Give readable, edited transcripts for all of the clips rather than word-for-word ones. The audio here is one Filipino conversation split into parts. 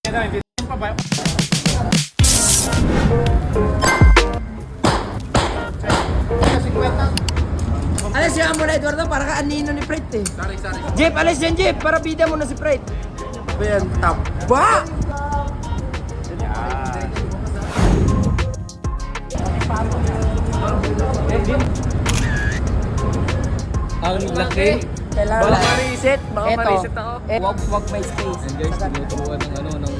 Alis yan mo na, Eduardo, para ka anino ni Fred eh. Jeep, alis yan Jeep, para bida mo na si Fred. Ayan, Taba! Ang laki. Kailangan Baka ma-reset. Baka Eto, ma-reset ako. wag may space. And guys, tinuturuan ng ano, ng...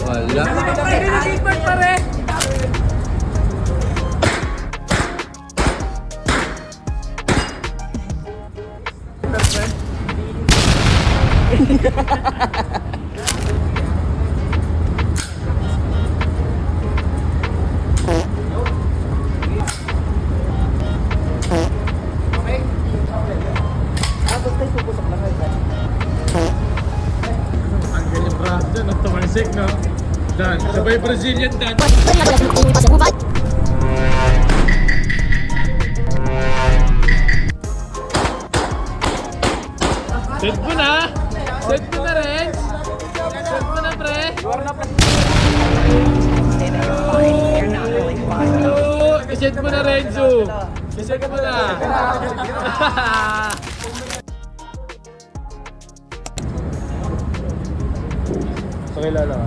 Wala. Pinag-ikot pare! Ang ganyan braso dyan, ang tumansik, no? Dan, sabay Brazilian dan. Set mo na! Set mo na, Renz! Set mo na, pre! Oh, set mo na, Renzo! Set mo na! Pakilala ka.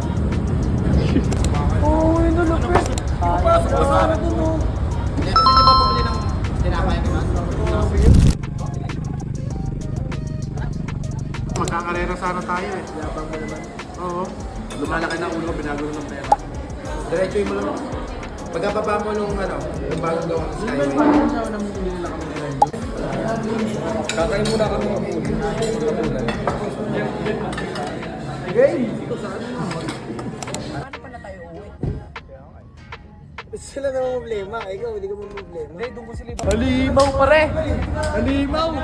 Oo, yun na Fred. Pasok ka sana dun oh. Hindi ba pabili ng tinapay ka ba? Magkakarera sana tayo eh. Yabang mo naman. Oo. Lumalaki na ulo, binagulo ng pera. Diretsuin mo lang. Pagkababa mo nung ano, yung bagong gawa ng Skyway. Kakain muna kami ng ulo. Paano pala tayo uwi? Sila na problema. Ikaw, hindi ka mo problema. Hindi, doon ko sila iba. Halimaw pare! Halimaw!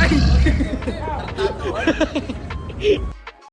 Ay!